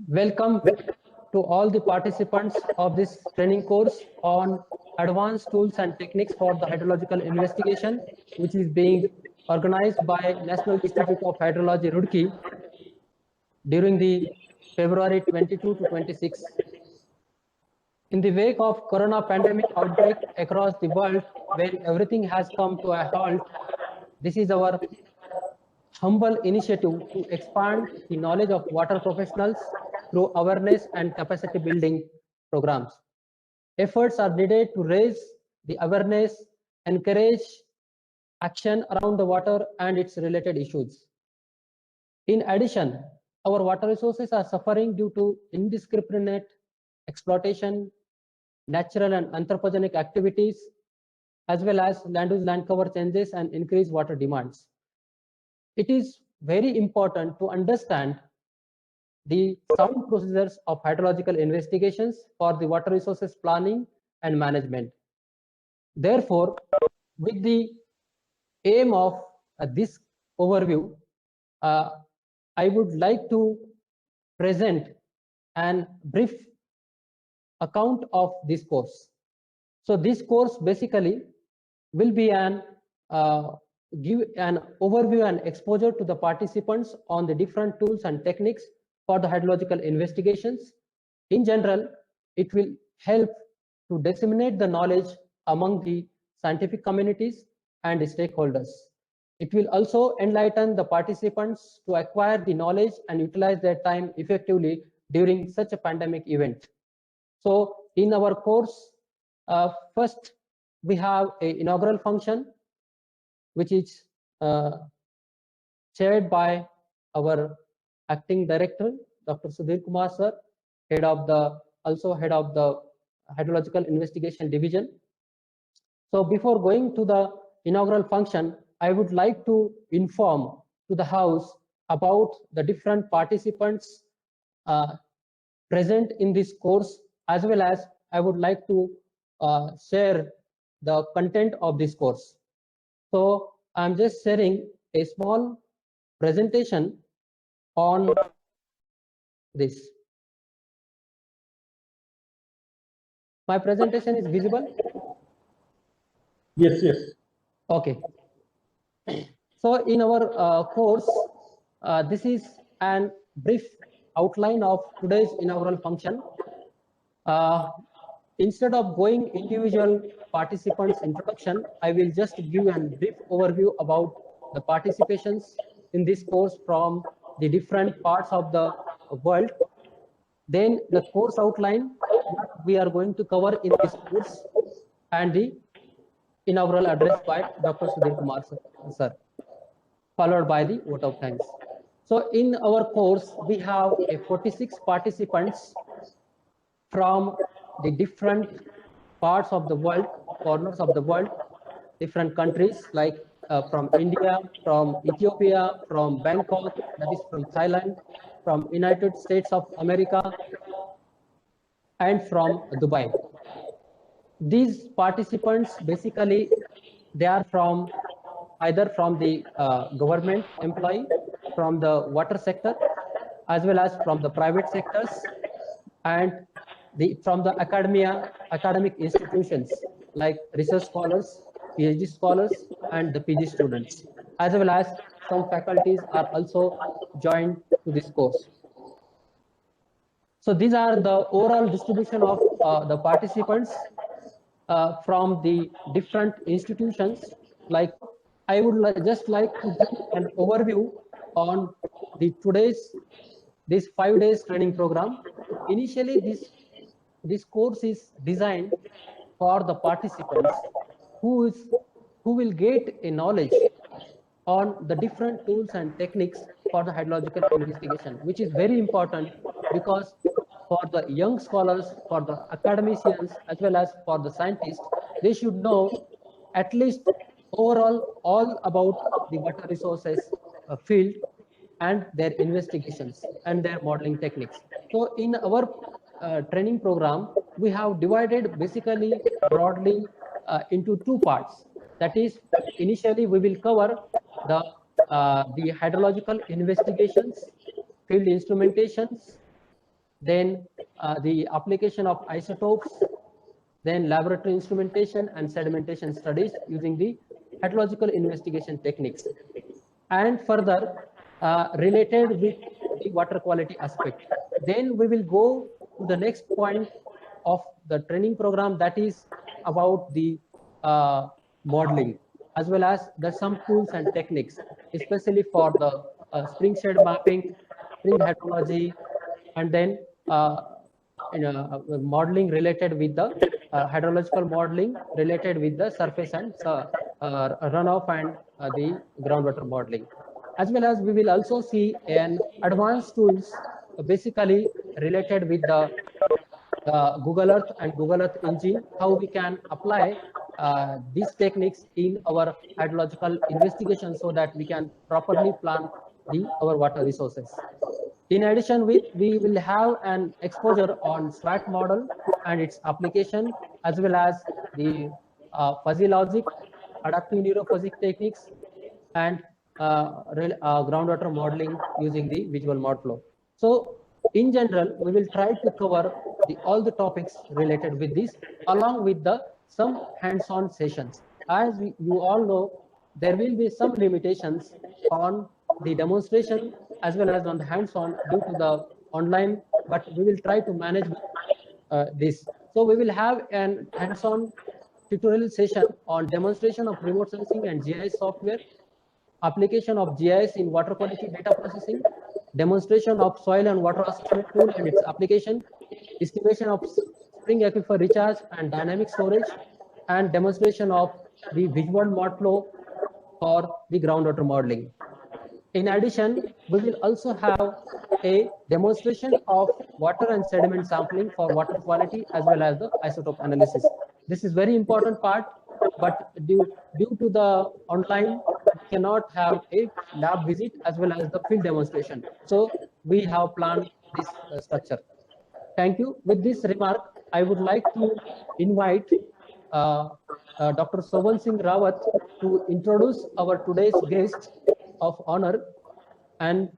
Welcome to all the participants of this training course on advanced tools and techniques for the hydrological investigation, which is being organized by National Institute of Hydrology, Roorkee, during the February 22 to 26. In the wake of corona pandemic outbreak across the world, when everything has come to a halt, this is our humble initiative to expand the knowledge of water professionals through awareness and capacity building programs. Efforts are needed to raise the awareness, encourage action around the water and its related issues. In addition, our water resources are suffering due to indiscriminate exploitation, natural and anthropogenic activities, as well as land use land cover changes and increased water demands. It is very important to understand the sound procedures of hydrological investigations for the water resources planning and management. Therefore, with the aim of this overview, I would like to present an brief account of this course. So this course basically will be give an overview and exposure to the participants on the different tools and techniques for the hydrological investigations. In general, it will help to disseminate the knowledge among the scientific communities and the stakeholders. It will also enlighten the participants to acquire the knowledge and utilize their time effectively during such a pandemic event. So in our course, first we have an inaugural function, which is chaired by our acting director, Dr. Sudhir Kumar sir, also head of the hydrological investigation division. So before going to the inaugural function, I would like to inform to the house about the different participants present in this course, as well as I would like to share the content of this course. So I'm just sharing a small presentation on this. My presentation is visible? Yes, yes. Okay. So in our course, this is an brief outline of today's inaugural function. Instead of going individual participants introduction, I will just give a brief overview about the participations in this course from the different parts of the world. Then the course outline, what we are going to cover in this course, and the inaugural address by Dr. Sudhir Kumar sir, followed by the vote of thanks. So in our course, we have 46 participants from the different parts of the world, corners of the world, different countries like from India, from Ethiopia, from Bangkok, that is from Thailand, from United States of America, and from Dubai. These participants basically, they are from either from the government employee, from the water sector, as well as from the private sectors, and from the academic institutions like research scholars, PhD scholars, and the PG students, as well as some faculties are also joined to this course. So these are the overall distribution of the participants from the different institutions. Like I would just like to give an overview on the this 5 days training program. Initially, this course is designed for the participants who will get a knowledge on the different tools and techniques for the hydrological investigation, which is very important because for the young scholars, for the academicians, as well as for the scientists, they should know at least overall all about the water resources field and their investigations and their modeling techniques. So in our training program, we have divided basically broadly into two parts. That is, initially we will cover the hydrological investigations, field instrumentations, then the application of isotopes, then laboratory instrumentation and sedimentation studies using the hydrological investigation techniques, and further related with the water quality aspect. Then we will go to the next point of the training program, that is about the modeling, as well as the some tools and techniques, especially for the spring shed mapping, spring hydrology, and then modeling related with the hydrological modeling related with the surface and runoff and the groundwater modeling. As well as we will also see an advanced tools basically related with the Google Earth and Google Earth Engine, how we can apply these techniques in our hydrological investigation so that we can properly plan our water resources. In addition, we will have an exposure on SWAT model and its application, as well as the fuzzy logic, adaptive neurophysics techniques, and groundwater modeling using the visual mod flow. So in general, we will try to cover all the topics related with this, along with some hands-on sessions. As you all know, there will be some limitations on the demonstration as well as on the hands-on due to the online, but we will try to manage this. So we will have an hands-on tutorial session on demonstration of remote sensing and GIS software, application of GIS in water quality data processing, demonstration of soil and water assessment tool and its application, estimation of spring aquifer recharge and dynamic storage, and demonstration of the visual mod flow for the groundwater modeling. In addition, we will also have a demonstration of water and sediment sampling for water quality as well as the isotope analysis. This is very important part, but due to the online, we cannot have a lab visit as well as the field demonstration. So we have planned this structure. Thank you. With this remark, I would like to invite Dr. Soban Singh Rawat to introduce our today's guest of honor, and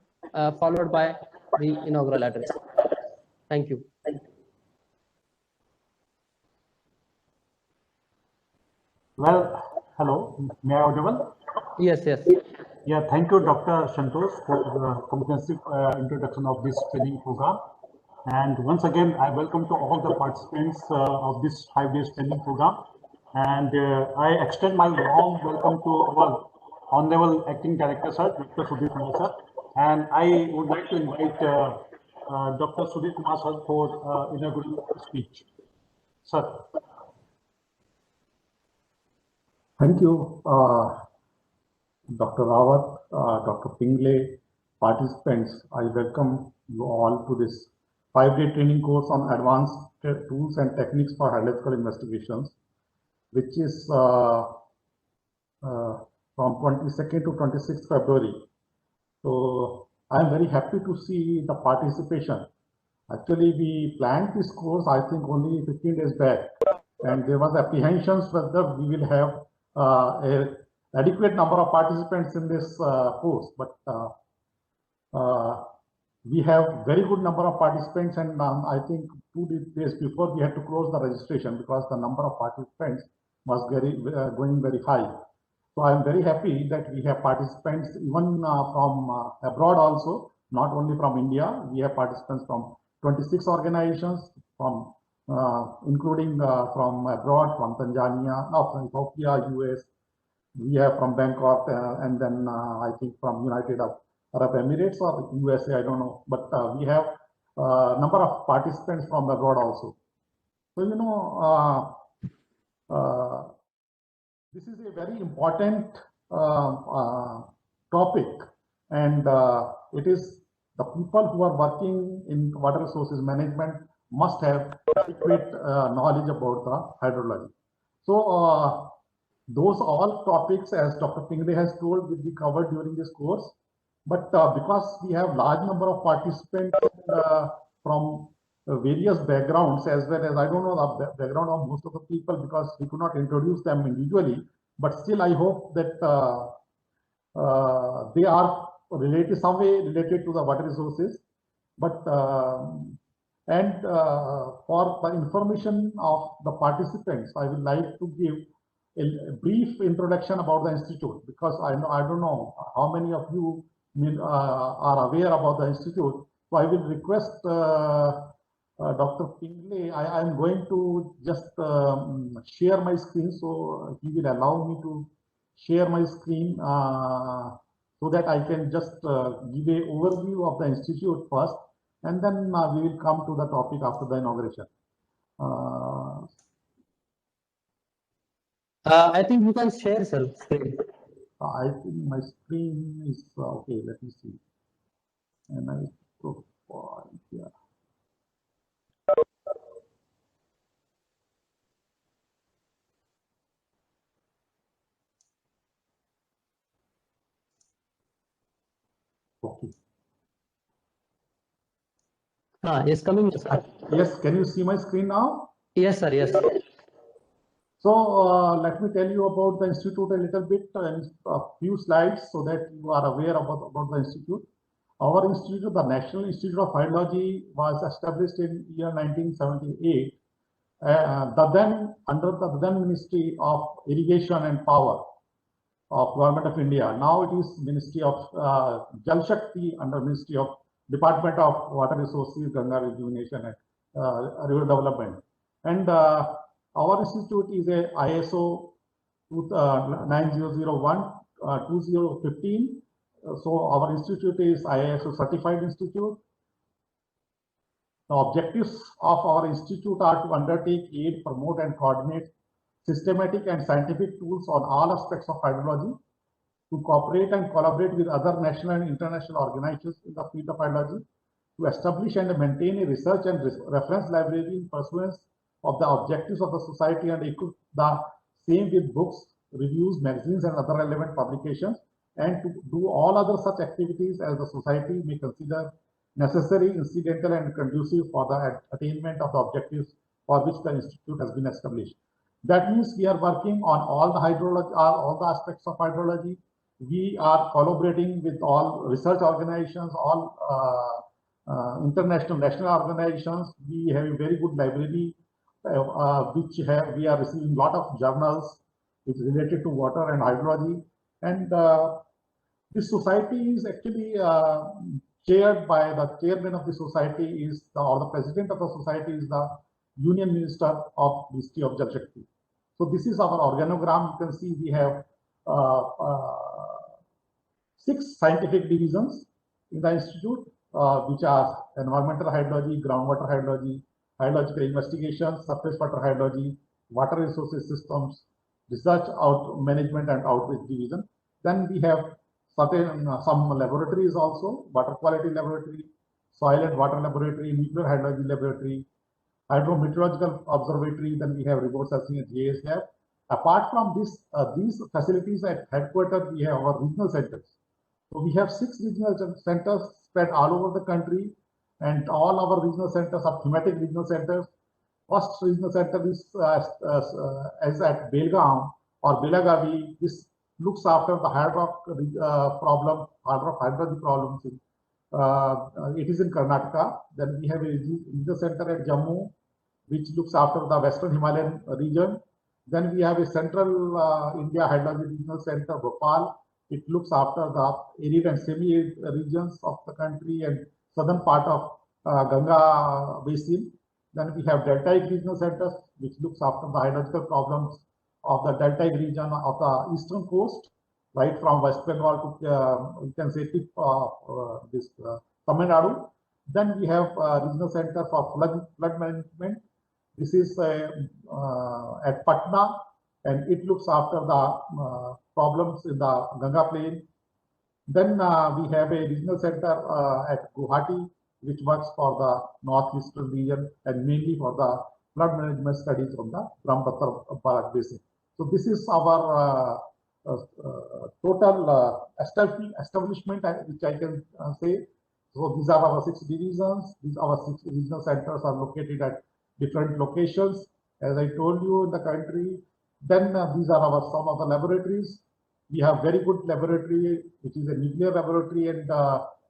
followed by the inaugural address. Thank you. Well, hello, may I audible? Yes, yes. Yeah, thank you, Dr. Santosh, for the comprehensive introduction of this training program. And once again, I welcome to all the participants of this 5 days training program. And I extend my warm welcome to our Honorable Acting Director, Sir, Dr. Sudhir Kumar, Sir. And I would like to invite Dr. Sudhir Kumar, Sir, for inaugural speech. Sir. Thank you, Dr. Rawat, Dr. Pingle, participants. I welcome you all to this 5-day training course on advanced tools and techniques for hydrological investigations, which is from 22nd to 26th February. So I'm very happy to see the participation. Actually, we planned this course, I think, only 15 days back, and there was apprehensions whether we will have a adequate number of participants in this course, but we have very good number of participants, and I think 2 days before we had to close the registration because the number of participants was going very high. So I am very happy that we have participants even from abroad also, not only from India. We have participants from 26 organizations, from including from abroad, from Tanzania, from Ethiopia, US. We have from Bangkok, and then I think from United Arab Emirates or USA, I don't know. But we have number of participants from abroad also. So, you know, this is a very important topic, and it is the people who are working in water resources management must have adequate knowledge about the hydrology. So those all topics, as Dr. Pingle has told, will be covered during this course. But because we have large number of participants from various backgrounds, as well as I don't know the background of most of the people because we could not introduce them individually, but still I hope that they are related, some way related to the water resources. But And for the information of the participants, I would like to give a brief introduction about the institute, because I don't know how many of you are aware about the institute. So I will request Dr. Pingle. I am going to just share my screen, so he will allow me to share my screen so that I can just give a overview of the institute first, and then we will come to the topic after the inauguration. I think you can share screen. I think my screen is okay. Let me see. And I profile here. Okay. Yes, coming, sir. Yes, can you see my screen now? Yes, sir. Yes. So let me tell you about the institute a little bit in a few slides so that you are aware about the institute. Our institute, the National Institute of Hydrology, was established in year 1978. Under the then Ministry of Irrigation and Power of Government of India. Now it is Ministry of Jal Shakti under Ministry of Department of Water Resources, Ganga Rejuvenation and River Development. And our institute is a ISO 9001 2015. So our institute is ISO certified institute. The objectives of our institute are to undertake, aid, promote and coordinate systematic and scientific tools on all aspects of hydrology, to cooperate and collaborate with other national and international organizations in the field of hydrology, to establish and maintain a research and reference library in pursuance of the objectives of the society and equip the same with books, reviews, magazines and other relevant publications, and to do all other such activities as the society may consider necessary, incidental and conducive for the attainment of the objectives for which the institute has been established. That means we are working on all the hydrology, all the aspects of hydrology. We are collaborating with all research organizations, all international, national organizations. We have a very good library, we are receiving a lot of journals which related to water and hydrology. And this society is actually chaired by the chairman of the society or the president of the society is the Union Minister of Ministry of Jal Shakti. So this is our organogram. You can see we have 6 scientific divisions in the institute, which are environmental hydrology, groundwater hydrology, hydrological investigations, surface water hydrology, water resources systems, research management and outreach division. Then we have some laboratories also: water quality laboratory, soil and water laboratory, nuclear hydrology laboratory, hydrometeorological observatory. Then we have remote sensing and GIS lab. Apart from this, these facilities at headquarters, we have our regional centers. So we have 6 regional centers spread all over the country, and all our regional centers are thematic regional centers. First regional center is at Belgaum or Belagavi. This looks after the hard rock hydrology problems. It is in Karnataka. Then we have a regional center at Jammu, which looks after the Western Himalayan region. Then we have a Central India Hydrology Regional Center, Bhopal. It looks after the arid and semi-arid regions of the country and southern part of Ganga Basin. Then we have Deltaic Regional Centers, which looks after the hydrological problems of the Deltaic region of the eastern coast, right from West Bengal to, you can say, tip of this Tamil Nadu. Then we have Regional Center for Flood Management. This is at Patna, and it looks after the problems in the Ganga plain. Then we have a regional center at Guwahati, which works for the northeastern region and mainly for the flood management studies from the Brahmaputra basin. So this is our total establishment, which I can say. So these are our 6 divisions. These our 6 regional centers are located at different locations, as I told you, in the country. Then these are some of the laboratories. We have very good laboratory, which is a nuclear laboratory and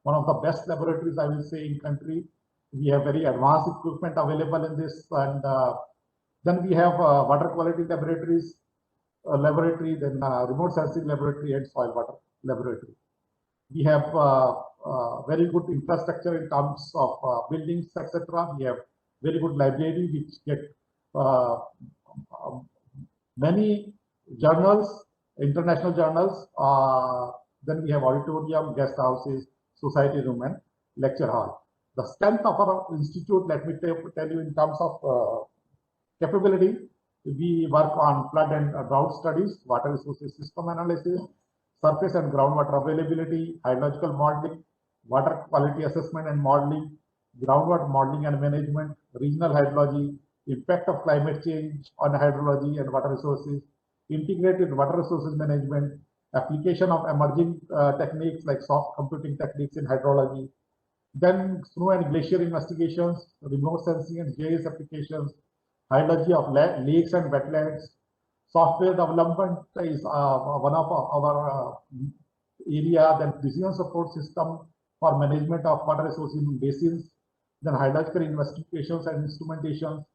one of the best laboratories, I will say, in country. We have very advanced equipment available in this, and then we have water quality laboratories, then remote sensing laboratory and soil water laboratory. We have very good infrastructure in terms of buildings, etc. We have very good library which get many journals, international journals. Then we have auditorium, guest houses, society room, and lecture hall. The strength of our institute, let me tell you in terms of capability, we work on flood and drought studies, water resources system analysis, surface and groundwater availability, hydrological modeling, water quality assessment and modeling, groundwater modeling and management, regional hydrology, impact of climate change on hydrology and water resources, integrated water resources management, application of emerging techniques like soft computing techniques in hydrology, then snow and glacier investigations, remote sensing and GIS applications, hydrology of lakes and wetlands. Software development is one of our area. Then decision support system for management of water resources in basins. Then hydrological investigations and instrumentations,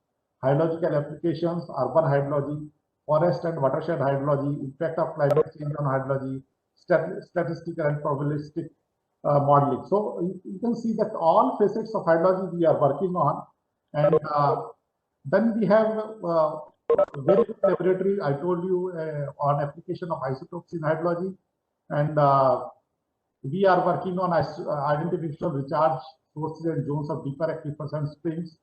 hydrological applications, urban hydrology, forest and watershed hydrology, impact of climate change on hydrology, statistical and probabilistic modeling. So you can see that all facets of hydrology we are working on, and then we have very good laboratory. I told you on application of isotopes in hydrology, and we are working on identification of recharge sources and zones of deeper aquifers and springs,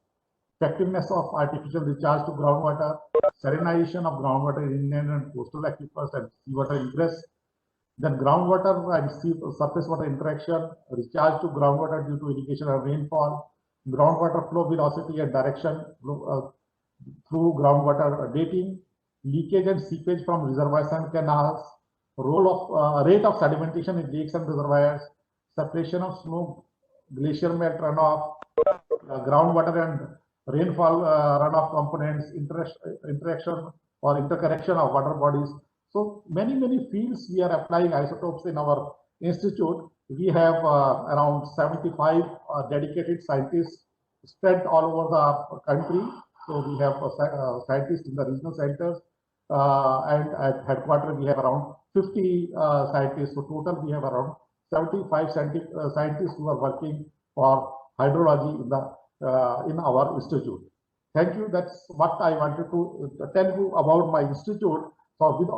effectiveness of artificial recharge to groundwater, salinization of groundwater in inland and coastal aquifers and seawater ingress, then groundwater and surface water interaction, recharge to groundwater due to irrigation and rainfall, groundwater flow velocity and direction through groundwater dating, leakage and seepage from reservoirs and canals, rate of sedimentation in lakes and reservoirs, separation of snow, glacier melt runoff, groundwater and rainfall runoff components, interaction or interconnection of water bodies. So many fields we are applying isotopes in our institute. We have around 75 dedicated scientists spread all over the country. So we have scientists in the regional centers, and at headquarters we have around 50 scientists. So total we have around 75 scientists who are working for hydrology in our institute. Thank you. That's what I wanted to tell you about my institute. So with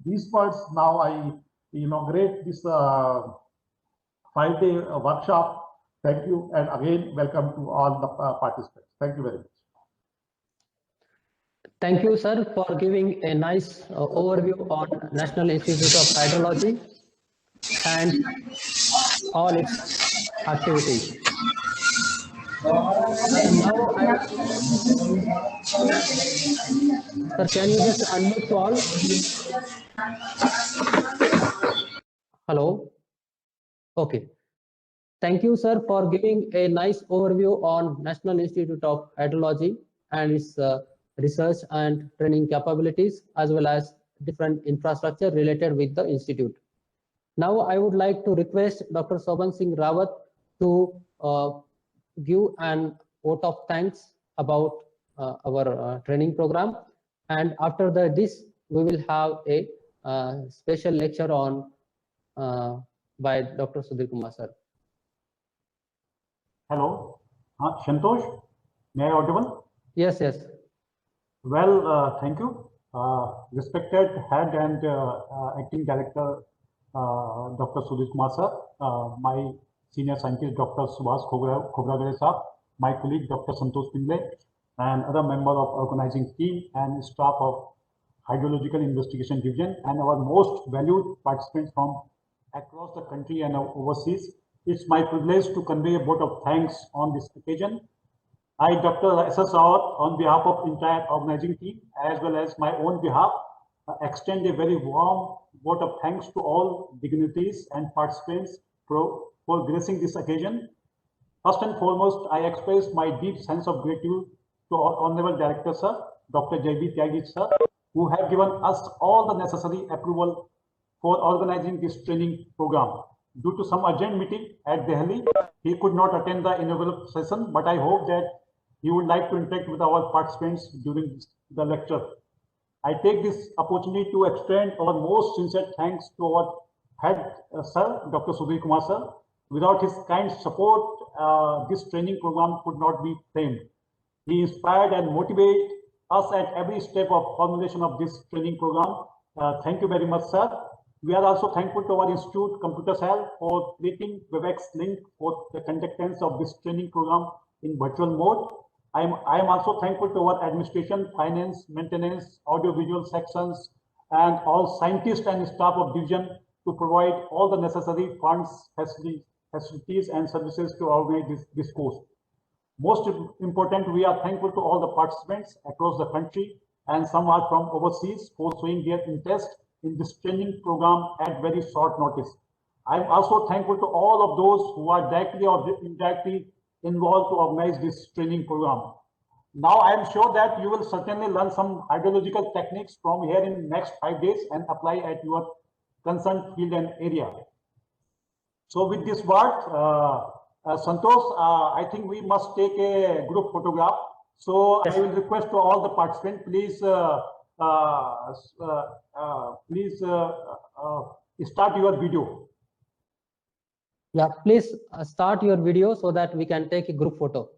these points, now I inaugurate this 5-day workshop. Thank you, and again welcome to all the participants. Thank you very much. Thank you, sir, for giving a nice overview on National Institute of Hydrology and all its activities. Sir, can you just unmute to all? Hello. Okay. Thank you, sir, for giving a nice overview on National Institute of Hydrology and its research and training capabilities, as well as different infrastructure related with the institute. Now, I would like to request Dr. Soban Singh Rawat to give an vote of thanks about our training program, and after this we will have a special lecture on by Dr. Sudhir Kumar sir. Hello, Santosh, may I audible? Yes, yes. Well, thank you, respected head and acting director Dr. Sudhir Kumar sir, my senior scientist Dr. Subhas Khobragade sir, my colleague Dr. Santosh Pindle, and other member of organizing team and staff of Hydrological Investigation Division, and our most valued participants from across the country and overseas. It's my privilege to convey a vote of thanks on this occasion. I, Dr. S.S. Rawat, on behalf of entire organizing team, as well as my own behalf, extend a very warm vote of thanks to all dignitaries and participants for gracing this occasion. First and foremost, I express my deep sense of gratitude to our Honorable Director, sir, Dr. J.B. Tyagi, sir, who have given us all the necessary approval for organizing this training program. due to some urgent meeting at Delhi, he could not attend the inaugural session, but I hope that he would like to interact with our participants during the lecture. I take this opportunity to extend our most sincere thanks to our head sir, Dr. Sudhir Kumar sir. Without his kind support, this training program could not be framed. He inspired and motivated us at every step of formulation of this training program. Thank you very much, sir. We are also thankful to our Institute Computer Cell for creating Webex link for the conductance of this training program in virtual mode. I am also thankful to our administration, finance, maintenance, audiovisual sections, and all scientists and staff of division to provide all the necessary funds, facilities, and services to organize this course. Most important, we are thankful to all the participants across the country, and some are from overseas for showing their interest in this training program at very short notice. I am also thankful to all of those who are directly or indirectly involved to organize this training program. Now I am sure that you will certainly learn some hydrological techniques from here in next 5 days and apply at your concerned field and area. So with this word, Santosh, I think we must take a group photograph. So yes. I will request to all the participants, please, start your video. Yeah, please start your video so that we can take a group photo.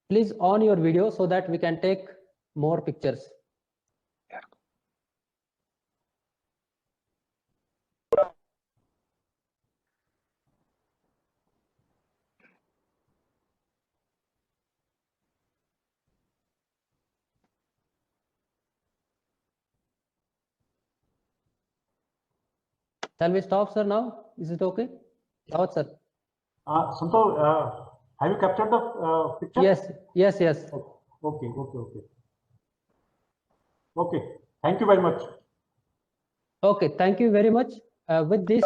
Please on your video so that we can take more pictures. Shall we stop, sir, now? Is it okay? Stop, sir. Santosh, have you captured the picture? Yes. Okay. Okay, thank you very much. Okay, thank you very much. With this,